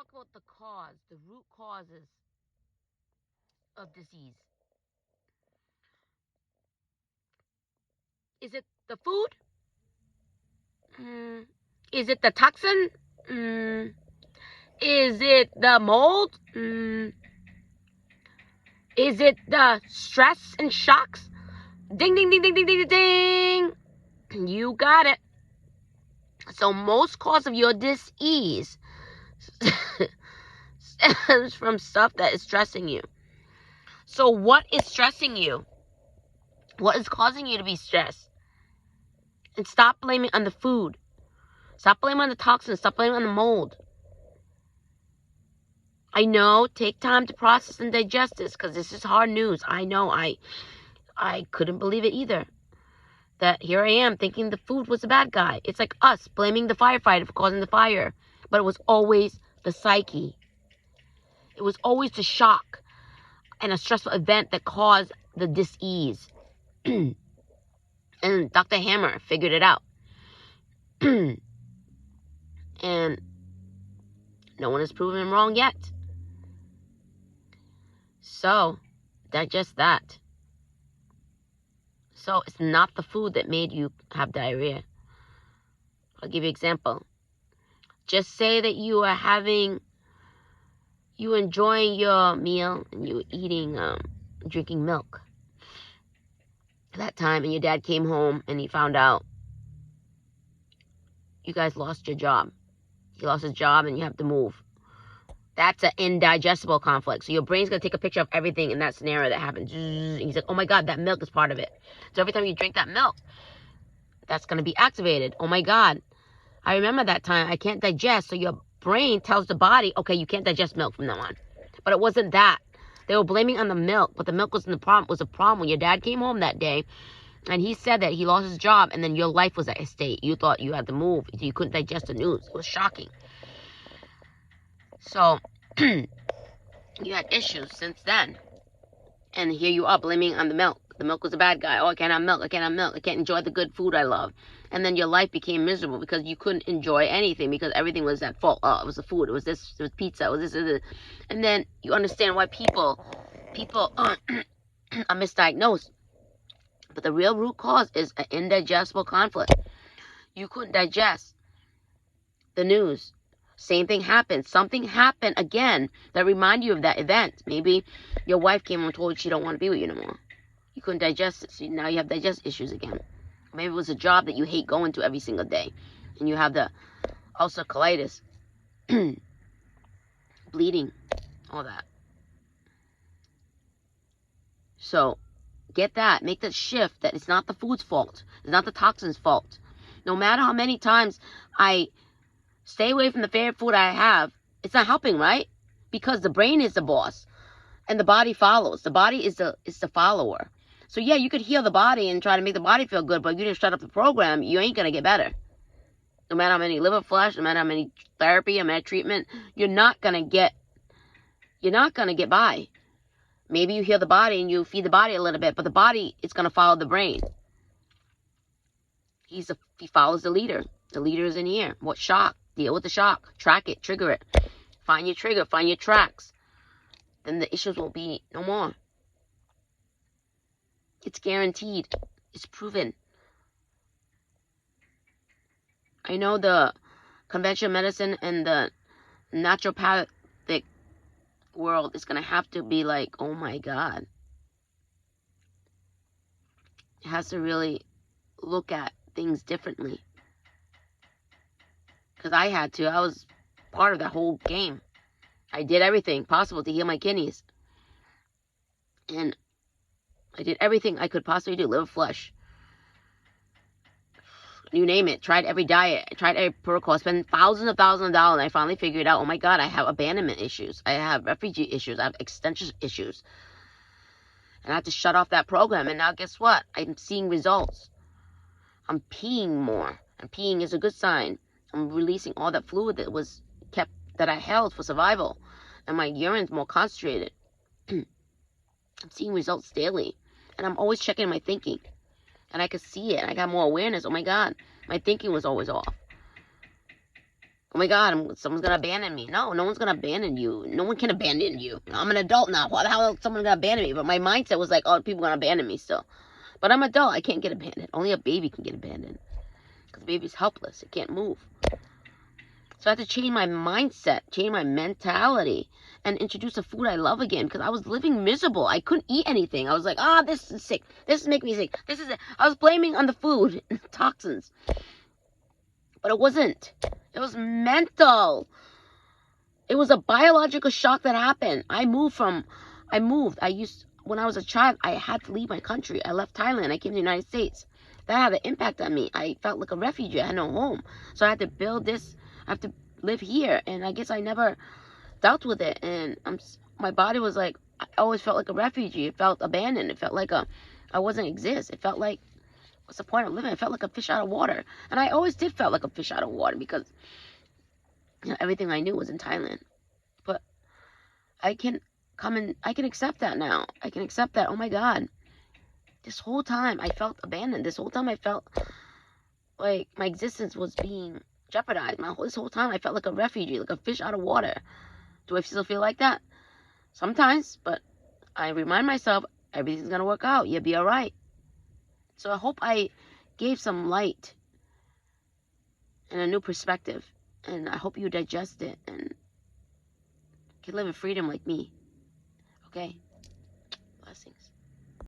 talk about the cause, the root causes of disease. Is it the food? Is it the toxin? Is it the mold? Is it the stress and shocks? Ding, ding, ding, ding, ding, ding, ding. You got it. So most cause of your dis-ease stems from stuff that is stressing you. So what is stressing you? What is causing you to be stressed? And stop blaming on the food. Stop blaming on the toxins. Stop blaming on the mold. I know, take time to process and digest this, because this is hard news. I know, I couldn't believe it either. That here I am thinking the food was the bad guy. It's like us blaming the firefighter for causing the fire. But it was always the psyche. It was always the shock and a stressful event that caused the dis-ease. And Dr. Hammer figured it out. And no one has proven him wrong yet. So, digest that. So, it's not the food that made you have diarrhea. I'll give you an example. Just say that you are enjoying your meal and you're eating, drinking milk at that time, and your dad came home and he found out you guys lost your job. He lost his job and you have to move. That's an indigestible conflict. So your brain's going to take a picture of everything in that scenario that happened. And he's like, oh my God, that milk is part of it. So every time you drink that milk, that's going to be activated. Oh my God, I remember that time. I can't digest. So your brain tells the body, okay, you can't digest milk from now on. But it wasn't that. They were blaming on the milk, but the milk wasn't the problem. Was a problem when your dad came home that day and he said that he lost his job and then your life was at stake. You thought you had to move. You couldn't digest the news. It was shocking. So, you had issues since then. And here you are blaming on the milk. The milk was a bad guy. Oh, I can't have milk. I can't have milk. I can't enjoy the good food I love. And then your life became miserable because you couldn't enjoy anything because everything was at fault. Oh, it was the food. It was this. It was pizza. It was this. It was this. And then you understand why people are misdiagnosed. But the real root cause is an indigestible conflict. You couldn't digest the news. Same thing happened. Something happened again that reminded you of that event. Maybe your wife came and told you she don't want to be with you no more. You couldn't digest it, so now you have digest issues again. Maybe it was a job that you hate going to every single day, and you have the ulcer colitis, bleeding, all that. So get that. Make that shift that it's not the food's fault. It's not the toxin's fault. No matter how many times I stay away from the favorite food I have, it's not helping, right? Because the brain is the boss and the body follows. The body is the follower. So yeah, you could heal the body and try to make the body feel good, but if you didn't shut up the program, you ain't going to get better. No matter how many liver flush, no matter how many therapy, how many treatment, you're not going to get by. Maybe you heal the body and you feed the body a little bit, but the body is going to follow the brain. He follows the leader. The leader is in here. What shock? Deal with the shock. Track it. Trigger it. Find your trigger. Find your tracks. Then the issues will be no more. It's guaranteed. It's proven. I know the conventional medicine and the naturopathic world is going to have to be like, oh my God. It has to really look at things differently. Because I had to. I was part of that whole game. I did everything possible to heal my kidneys. And I did everything I could possibly do. Liver flush. You name it. Tried every diet. I tried every protocol. Spent thousands of dollars. And I finally figured out, oh my God, I have abandonment issues. I have refugee issues. I have extension issues. And I had to shut off that program. And now guess what? I'm seeing results. I'm peeing more. And peeing is a good sign. I'm releasing all that fluid that I held for survival. And my urine's more concentrated. I'm seeing results daily. And I'm always checking my thinking. And I could see it. I got more awareness. Oh my God. My thinking was always off. Oh my God, someone's gonna abandon me. No, no one's gonna abandon you. No one can abandon you. I'm an adult now. Why the hell is someone gonna abandon me? But my mindset was like, oh, people are gonna abandon me still. But I'm adult. I can't get abandoned. Only a baby can get abandoned. Because the baby's helpless. It can't move. So I had to change my mindset, change my mentality, and introduce the food I love again. Because I was living miserable. I couldn't eat anything. I was like, this is sick. This is making me sick. This is it. I was blaming on the food, toxins. But it wasn't. It was mental. It was a biological shock that happened. When I was a child, I had to leave my country. I left Thailand. I came to the United States. That had an impact on me. I felt like a refugee. I had no home. So I had to build this. I have to live here. And I guess I never dealt with it. And my body was like, I always felt like a refugee. It felt abandoned. It felt like I wasn't exist. It felt like, what's the point of living? I felt like a fish out of water. And I always did felt like a fish out of water because everything I knew was in Thailand. But I can accept that now. I can accept that, oh my God, this whole time I felt abandoned. This whole time I felt like my existence was being jeopardized. This whole time I felt like a refugee, like a fish out of water. Do I still feel like that? Sometimes, but I remind myself, everything's gonna work out. You'll be all right. So I hope I gave some light and a new perspective. And I hope you digest it and can live in freedom like me. Okay? Blessings.